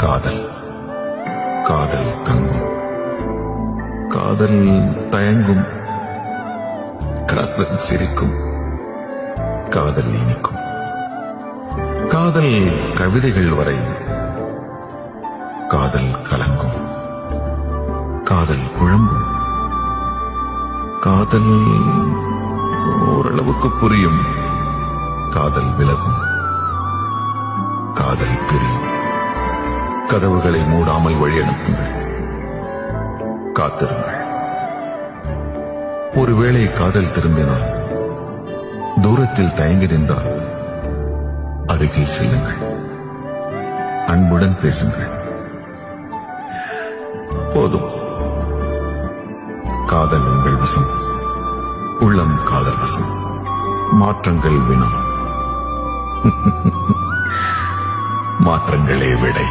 காதல் காதல் தங்கும், காதல் தயங்கும், காதல் சிரிக்கும், காதல் இனிக்கும், காதல் கவிதைகள் வரையும், காதல் கலங்கும், காதல் குழம்பும், காதல் ஓரளவுக்கு புரியும், காதல் விலகும், காதல் பிரியும். கதவுகளை மூடாமல் வழி அனுப்புங்கள், காத்திருங்கள். ஒருவேளை காதல் திரும்பினால், தூரத்தில் தயங்கி நின்றால் அருகில் செல்லுங்கள், அன்புடன் பேசுங்கள். போதும், காதல் உங்கள் வசம், உள்ளம் காதல் வசம், மாற்றங்கள் வினம், மாற்றங்களே விடை.